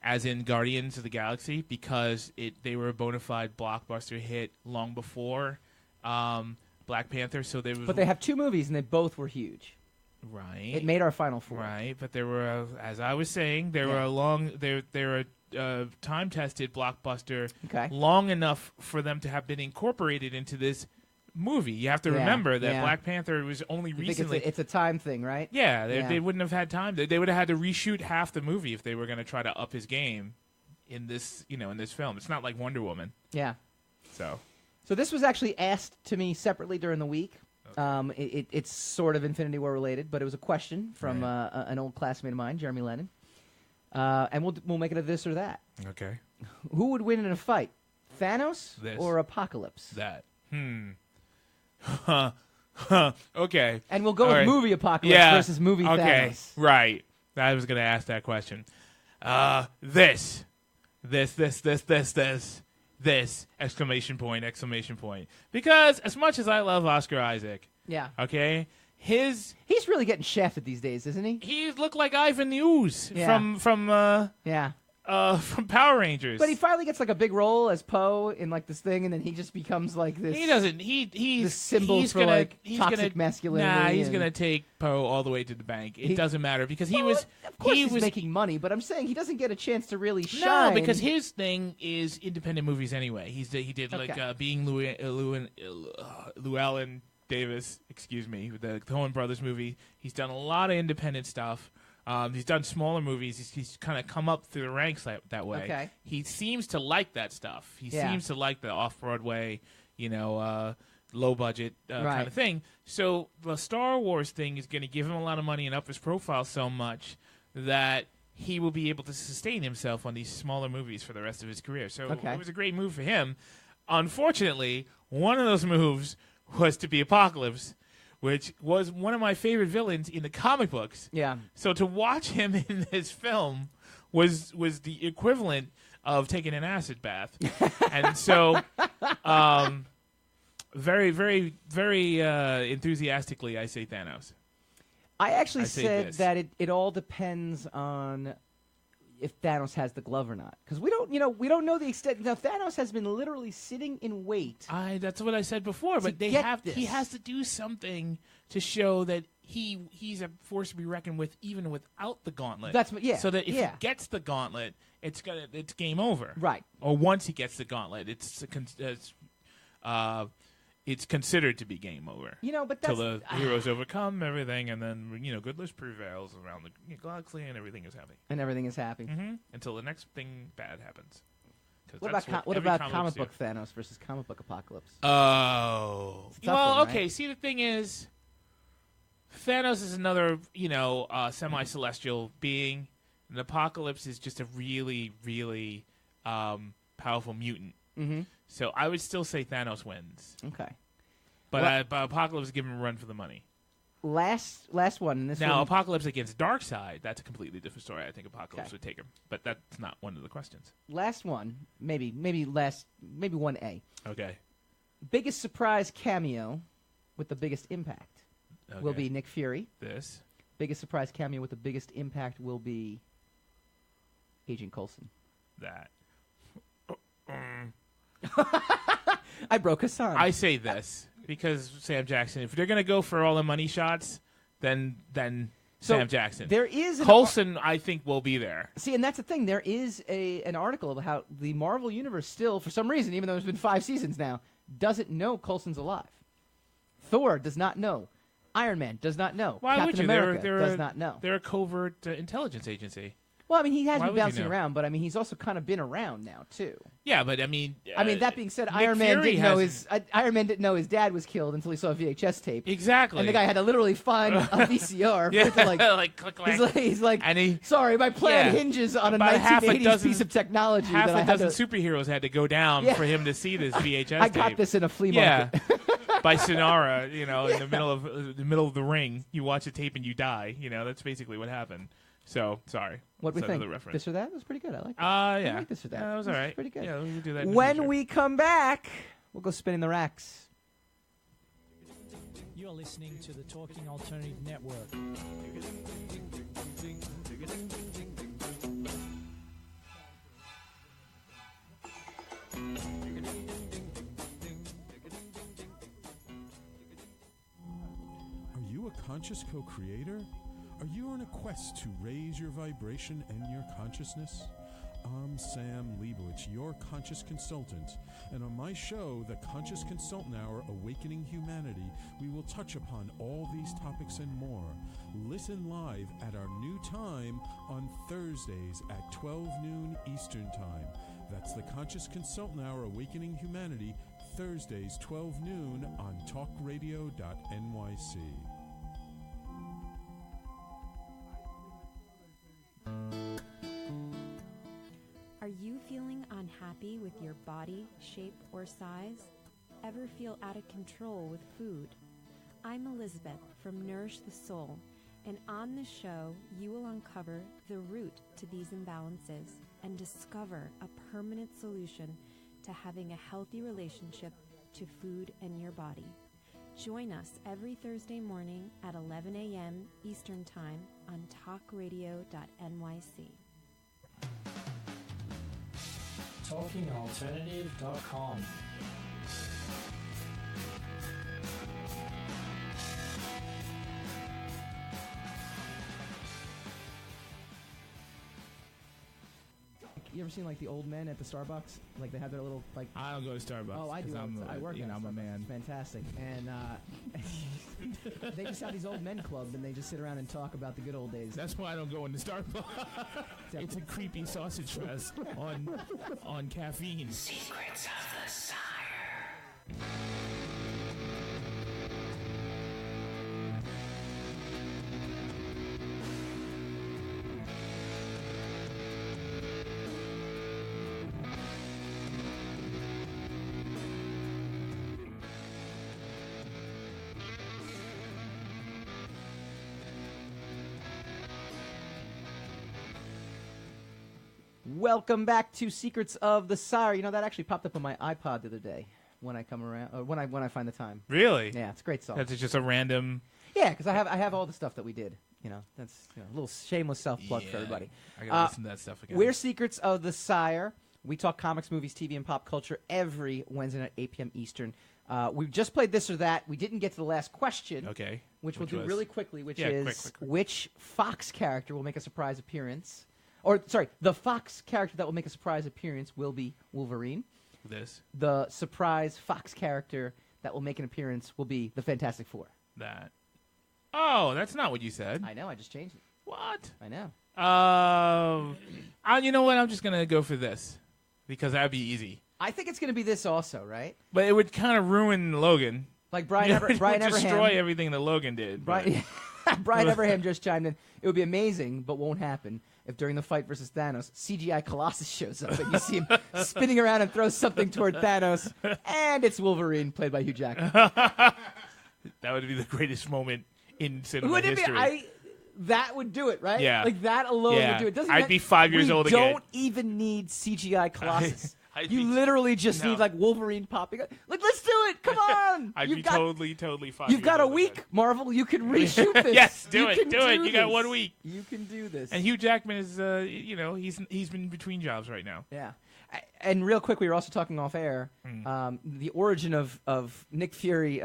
as in Guardians of the Galaxy, because they were a bona fide blockbuster hit long before Black Panther. But they have two movies, and they both were huge. Right. It made our Final Four. Right, but there were, as I was saying, they were a time-tested blockbuster long enough for them to have been incorporated into this movie. You have to remember that Black Panther was only recently... It's a time thing, right? Yeah, they wouldn't have had time. They would have had to reshoot half the movie if they were going to try to up his game in this film. It's not like Wonder Woman. Yeah. So this was actually asked to me separately during the week. Okay. It's sort of Infinity War related, but it was a question from an old classmate of mine, Jeremy Lennon. And we'll make it a this or that. Okay. Who would win in a fight, Thanos or Apocalypse? That. Okay. And we'll go with movie Apocalypse versus movie Thanos. Right. I was going to ask that question. This. Exclamation point. Because as much as I love Oscar Isaac. Yeah. Okay. He's really getting shafted these days, isn't he? He looked like Ivan the Ooze from Power Rangers. But he finally gets like a big role as Poe in like this thing, and then he just becomes like this. He doesn't. He's this symbol for like toxic masculinity. Nah, he's gonna take Poe all the way to the bank. It doesn't matter because he was. Of course, he's making money, but I'm saying he doesn't get a chance to really shine. No, because his thing is independent movies anyway. He did like being Llewellyn Davis, excuse me, the Coen Brothers movie. He's done a lot of independent stuff He's done smaller movies. He's kind of come up through the ranks that way. Okay. He seems to like that stuff. He seems to like the off-Broadway, low budget kind of thing. So the Star Wars thing is going to give him a lot of money and up his profile so much that he will be able to sustain himself on these smaller movies for the rest of his career. So it was a great move for him. Unfortunately, one of those moves was to be Apocalypse, which was one of my favorite villains in the comic books. Yeah. So to watch him in this film was the equivalent of taking an acid bath. And so very, very, very enthusiastically, I say Thanos. I actually said that it all depends on if Thanos has the glove or not, because we don't know the extent. Now Thanos has been literally sitting in wait. That's what I said before, but he has to do something to show that he's a force to be reckoned with, even without the gauntlet. So that if he gets the gauntlet, it's game over. Right. Or once he gets the gauntlet, it's considered to be game over. But that's... Till the heroes overcome everything, and then, goodness prevails around the galaxy, and everything is happy. Mm-hmm. Until the next thing bad happens. What about comic book Thanos versus comic book Apocalypse? Oh. Well, okay. Right? See, the thing is, Thanos is another, semi-celestial being. And Apocalypse is just a really, really powerful mutant. Mm-hmm. So I would still say Thanos wins. Okay. But Apocalypse give him a run for the money. Last one. Now, Apocalypse against Darkseid, that's a completely different story. I think Apocalypse would take him. But that's not one of the questions. Last one. Maybe 1A. Okay. Biggest surprise cameo with the biggest impact will be Nick Fury. This. Biggest surprise cameo with the biggest impact will be Agent Coulson. That. I broke Hassan. I say this because Sam Jackson. If they're going to go for all the money shots, then Sam Jackson. There is Coulson, I think, will be there. See, and that's the thing. There is an article about how the Marvel Universe still, for some reason, even though it's been 5 seasons now, doesn't know Coulson's alive. Thor does not know. Iron Man does not know. Why Captain would you? America They're does not know. They're a covert intelligence agency. Well, I mean, he has been bouncing around, but I mean, he's also kind of been around now too. Yeah, but I mean, that being said, Iron Man didn't know his dad was killed until he saw a VHS tape. Exactly, and the guy had to literally find a VCR. He's like, sorry, my plan hinges on a 1980s piece of technology. Half a dozen superheroes had to go down for him to see this VHS tape. I got this in a flea market. By Sonara, in the middle of the ring, you watch a tape and you die. That's basically what happened. So, sorry. What do we think? Reference. This or that? That was pretty good. I like that. Yeah. I like this or that. Yeah, that was all right. Pretty good. Yeah, we'll do that when we come back, we'll go spinning the racks. You're listening to the Talking Alternative Network. Are you a conscious co-creator? Are you on a quest to raise your vibration and your consciousness? I'm Sam Leibowitz, your conscious consultant, and on my show, The Conscious Consultant Hour, Awakening Humanity, we will touch upon all these topics and more. Listen live at our new time on Thursdays at 12 noon Eastern Time. That's The Conscious Consultant Hour, Awakening Humanity, Thursdays 12 noon on talkradio.nyc. Are you feeling unhappy with your body, shape, or size? Ever feel out of control with food? I'm Elizabeth from Nourish the Soul, and on this show, you will uncover the root to these imbalances and discover a permanent solution to having a healthy relationship to food and your body. Join us every Thursday morning at 11 a.m. Eastern Time on talkradio.nyc. TalkingAlternative.com. you ever seen like the old men at the Starbucks? Like they have their little like. I don't go to Starbucks. Oh, I do. I work. I'm a man. It's fantastic, and they just have these old men club, and they just sit around and talk about the good old days. That's why I don't go into Starbucks. It's a creepy sausage fest on caffeine. Secrets of the Sire. Welcome back to Secrets of the Sire. You know, that actually popped up on my iPod the other day when I come around, or when I find the time. Really? Yeah, it's a great song. That's just a random. Yeah, because I have all the stuff that we did. You know, that's a little shameless self plug for everybody. I gotta listen to that stuff again. We're Secrets of the Sire. We talk comics, movies, TV, and pop culture every Wednesday night, 8 p.m. Eastern. We just played This or That. We didn't get to the last question. Okay. Which we'll do really quickly, which Yeah, is quick. which Fox character will make a surprise appearance? Or, sorry, the Fox character that will make a surprise appearance will be Wolverine. This. The surprise Fox character that will make an appearance will be the Fantastic Four. That. Oh, that's not what you said. I know. I just changed it. What? I know. You know what? I'm just going to go for this because that'd be easy. I think it's going to be this also, right? But it would kind of ruin Logan. Like Brian It would Everham. destroy everything that Logan did. Brian Everham just chimed in. It would be amazing, but won't happen if during the fight versus Thanos, CGI Colossus shows up and you see him spinning around and throw something toward Thanos, and it's Wolverine, played by Hugh Jackman. That would be the greatest moment in cinema Would it history. be? That would do it, right? Yeah. Like that alone Yeah. would do it. I'd be 5 years old again. We don't even need CGI Colossus. I'd you be- literally just no. need like Wolverine popping up. Like, let's do it. Come on. I'd You've be got, totally fine. You've got a week, Marvel. You can reshoot this. Yes, You can do it. You got this. 1 week. You can do this. And Hugh Jackman is, he's been between jobs right now. Yeah. And real quick, we were also talking off air, the origin of Nick Fury,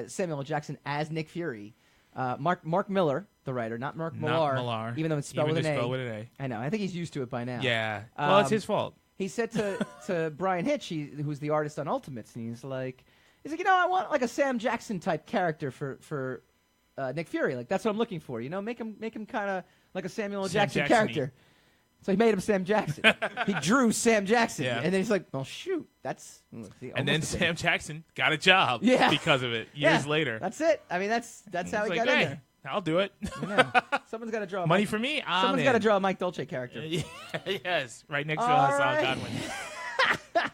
Samuel L. Jackson as Nick Fury. Mark Miller, the writer, not Mark Millar, even though it's spelled with an A. I know. I think he's used to it by now. Yeah. Well, it's his fault. He said to Brian Hitch, who's the artist on Ultimates, and he's like, I want like a Sam Jackson type character for Nick Fury. Like that's what I'm looking for. Make him kind of like a Samuel L. Jackson character. So he made him Sam Jackson. He drew Sam Jackson, and then he's like, "Well, shoot, that's." And then Sam Jackson got a job because of it years later. That's it. I mean, that's how he got in there. I'll do it. Someone's got to draw money for me. Someone's got to draw a Mike Dolce character. Yes, right next to Hassan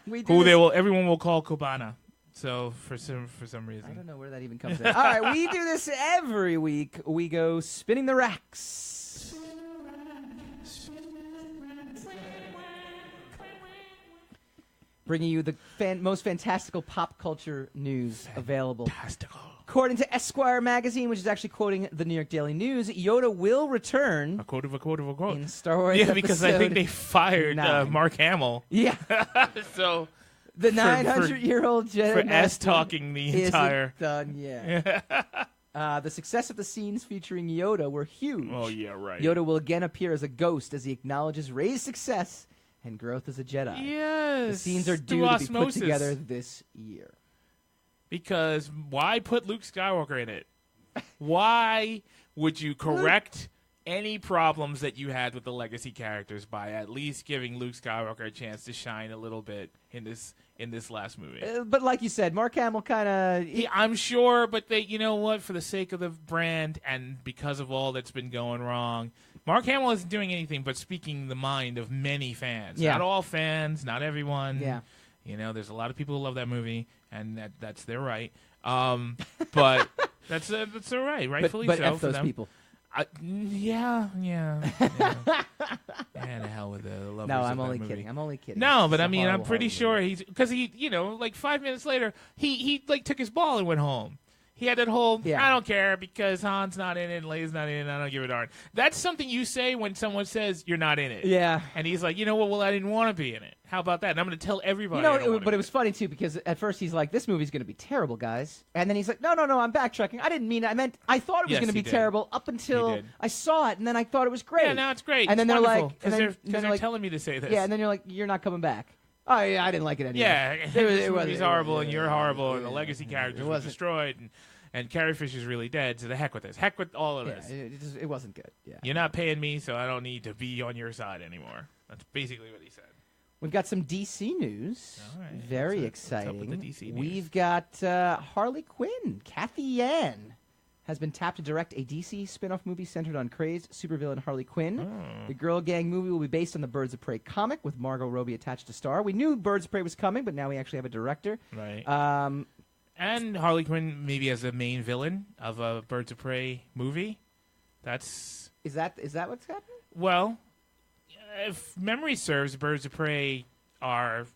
Godwin. Everyone will call Kobana. So for some reason, I don't know where that even comes in. All right, we do this every week. We go spinning the racks. Bringing you the most fantastical pop culture news available. Fantastical. According to Esquire magazine, which is actually quoting the New York Daily News, Yoda will return. A quote of a quote of a quote. In Star Wars Yeah, because I think they fired Mark Hamill. Yeah. So the 900-year-old Jedi for Master talking the entire done yet. The success of the scenes featuring Yoda were huge. Oh yeah, right. Yoda will again appear as a ghost as he acknowledges Rey's success and growth as a Jedi. Yes. The scenes are due to be put together this year. Because why put Luke Skywalker in it? Why would you correct any problems that you had with the legacy characters by at least giving Luke Skywalker a chance to shine a little bit in this last movie? But like you said, Mark Hamill kind of... I'm sure, but you know what? For the sake of the brand and because of all that's been going wrong, Mark Hamill isn't doing anything but speaking the mind of many fans. Yeah. Not all fans, not everyone. Yeah. There's a lot of people who love that movie, and that's their right. But that's all right, rightfully but so. F for those them. people. Yeah. And the hell with the lovers. No, of I'm that only movie. kidding. I'm only kidding. No, but It's a I mean, I'm horrible, pretty horrible sure movie. like 5 minutes later, he like took his ball and went home. He had that whole, I don't care because Han's not in it and Leia's not in it, I don't give a darn. That's something you say when someone says you're not in it. Yeah. And he's like, you know what, well, I didn't want to be in it. How about that? And I'm going to tell everybody. But it was funny, too, because at first he's like, this movie's going to be terrible, guys. And then he's like, no, I'm backtracking. I didn't mean it. I thought it was going to be terrible up until I saw it, and then I thought it was great. Yeah, now it's great. And then it's they're wonderful, like... Because they're telling me to say this. Yeah, and then you're like, you're not coming back. Oh, yeah, I didn't like it anyway. Yeah, it movie's horrible, and you're horrible, and the legacy characters were destroyed, and Carrie Fisher's really dead, so the heck with this. Heck with all of this. It wasn't good. Yeah. You're not paying me, so I don't need to be on your side anymore. That's basically what he said. We've got some DC news. All right. Very exciting. What's up with the DC news? We've got Harley Quinn. Kathy Yan has been tapped to direct a DC spin-off movie centered on crazed supervillain Harley Quinn. Oh. The Girl Gang movie will be based on the Birds of Prey comic with Margot Robbie attached to star. We knew Birds of Prey was coming, but now we actually have a director. Right. And Harley Quinn maybe as the main villain of a Birds of Prey movie. Is that what's happening? Well, if memory serves, Birds of Prey are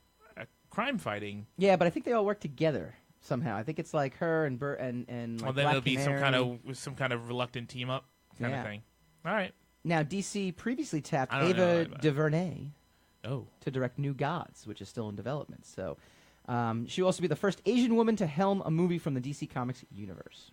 crime fighting. Yeah, but I think they all work together somehow. I think it's like her and and like well, then Black there'll be Canary. some kind of reluctant team up kind of thing. All right. Now DC previously tapped I don't Ava know DuVernay to direct New Gods, which is still in development. So she'll also be the first Asian woman to helm a movie from the DC Comics universe.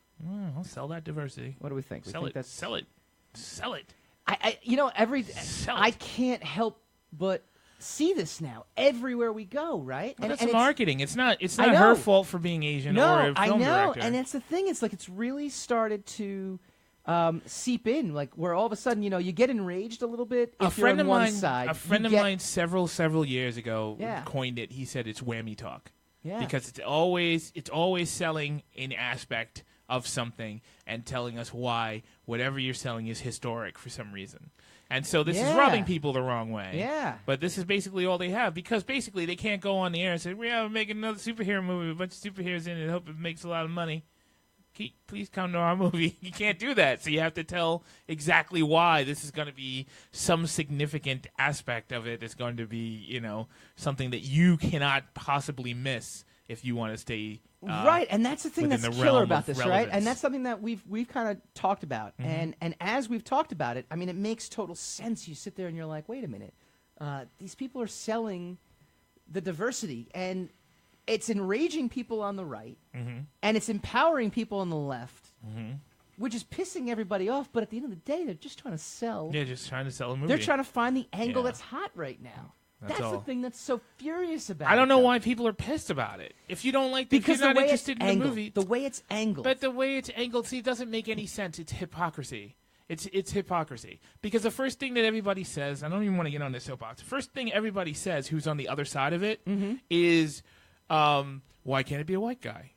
I'll sell that diversity. What do we think? Sell it. Sell it. Sell it. I can't help but see this now everywhere we go, right? Well, that's marketing. It's not her fault for being Asian or a film director. And that's the thing. It's like it's really started to seep in, like where all of a sudden, you get enraged a little bit if you're on one side. A friend of mine several years ago coined it. He said it's whammy talk. Yeah. Because it's always selling an aspect of something and telling us why whatever you're selling is historic for some reason. And so this is rubbing people the wrong way. Yeah. But this is basically all they have, because basically they can't go on the air and say, we're making another superhero movie with a bunch of superheroes in it, hope it makes a lot of money. Please come to our movie. You can't do that. So you have to tell exactly why this is going to be some significant aspect of it. It's going to be, something that you cannot possibly miss if you want to stay right, and that's the thing that's killer about this, relevance. right? And that's something that we've kind of talked about. And as we've talked about it, I mean, it makes total sense. You sit there and you're like, wait a minute. These people are selling the diversity, and it's enraging people on the right, and it's empowering people on the left, which is pissing everybody off. But at the end of the day, they're just trying to sell. Yeah, just trying to sell a movie. They're trying to find the angle that's hot right now. That's the thing that's so furious about it. I don't know why people are pissed about it. If you don't like, because if you're the not way interested it's in angled, the movie, the way it's angled. But the way it's angled, see, it doesn't make any sense. It's hypocrisy. It's hypocrisy. Because the first thing that everybody says, I don't even want to get on this soapbox. The first thing everybody says, who's on the other side of it, is, why can't it be a white guy?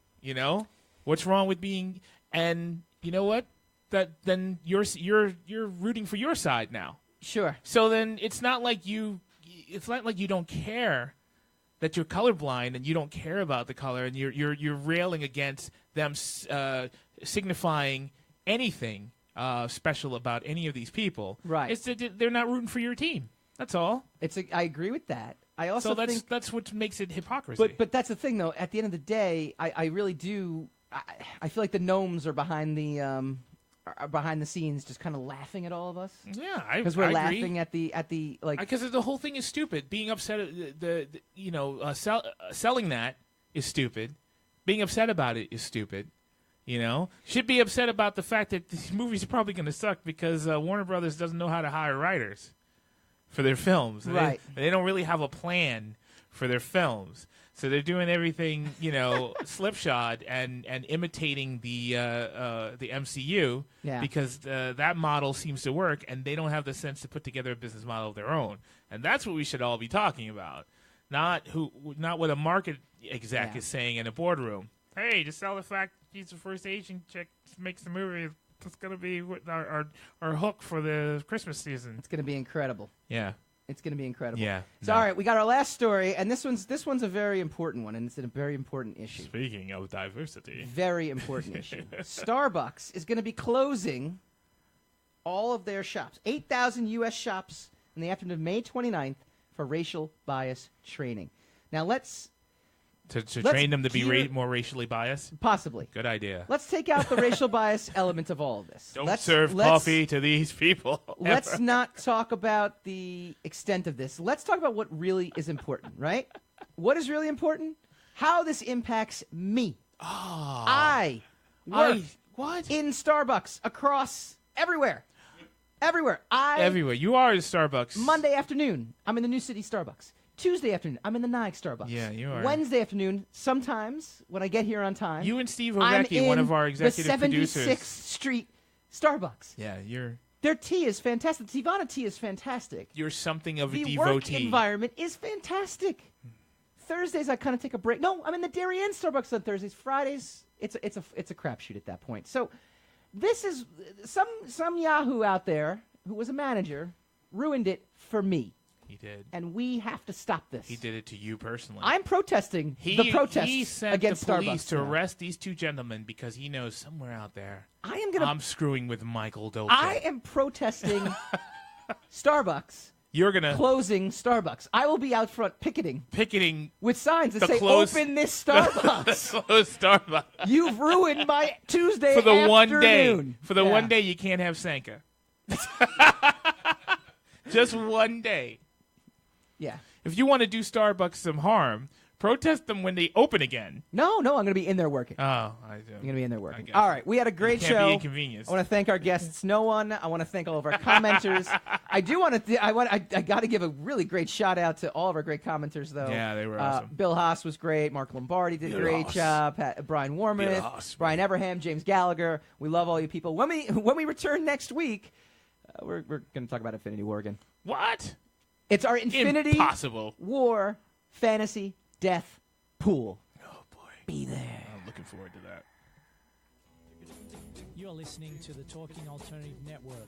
What's wrong with being? And you know what? Then you're rooting for your side now. Sure. So then it's not like you don't care that you're colorblind and you don't care about the color, and you're railing against them signifying anything special about any of these people. Right. It's that they're not rooting for your team. That's all. I agree with that. I also think that's what makes it hypocrisy. But that's the thing, though. At the end of the day, I really do. I feel like the gnomes are behind the scenes, just kind of laughing at all of us. Yeah, because we're laughing at the like. Because the whole thing is stupid. Being upset at selling that is stupid. Being upset about it is stupid. Should be upset about the fact that these movies are probably going to suck because Warner Brothers doesn't know how to hire writers for their films. Right. They don't really have a plan for their films. So they're doing everything, slipshod and imitating the MCU because that model seems to work, and they don't have the sense to put together a business model of their own. And that's what we should all be talking about, not what a market exec is saying in a boardroom. Hey, just sell the fact he's the first Asian chick makes the movie. That's going to be our hook for the Christmas season. It's going to be incredible. Yeah. It's going to be incredible. Yeah. So, all right, we got our last story, and this one's a very important one, and it's a very important issue. Speaking of diversity. Very important issue. Starbucks is going to be closing all of their shops, 8,000 U.S. shops, in the afternoon of May 29th for racial bias training. Now, let's To train them to be more racially biased? Possibly. Good idea. Let's take out the racial bias element of all of this. Don't serve coffee to these people. Let's not talk about the extent of this. Let's talk about what really is important, right? What is really important? How this impacts me. Oh. I work in Starbucks across everywhere. Everywhere. Everywhere. You are in Starbucks. Monday afternoon, I'm in the New City Starbucks. Tuesday afternoon, I'm in the Nike Starbucks. Yeah, you are. Wednesday afternoon, sometimes when I get here on time, you and Steve Ovecki, one of our executive producers, the 76th Street Starbucks. Yeah, their tea is fantastic. The Tivana tea is fantastic. You're something of a devotee. The work environment is fantastic. Thursdays, I kind of take a break. No, I'm in the Darien Starbucks on Thursdays. Fridays, it's a crapshoot at that point. So this is some Yahoo out there who was a manager ruined it for me. He did. And we have to stop this. He did it to you personally. I'm protesting the protests he sent against the police Starbucks to arrest these two gentlemen because he knows somewhere out there I'm screwing with Michael Dolce. I am protesting Starbucks. You're gonna closing Starbucks. I will be out front picketing with signs that say "Open this Starbucks." Close Starbucks. You've ruined my Tuesday for the afternoon. one day. For the one day you can't have Sanka. Just one day. Yeah. If you want to do Starbucks some harm, protest them when they open again. No, I'm going to be in there working. Oh, I do. I'm going to be in there working. All right, we had a great show. Be inconvenienced. I want to thank our guests, No One. I want to thank all of our commenters. I do want to. I got to give a really great shout out to all of our great commenters, though. Yeah, they were awesome. Bill Haas was great. Mark Lombardi did a great job. Brian Warmouth, Brian Everham, James Gallagher. We love all you people. When we return next week, we're going to talk about Infinity War again. What? It's our Infinity Impossible. War Fantasy Death Pool. Oh, boy. Be there. I'm looking forward to that. You're listening to the Talking Alternative Network.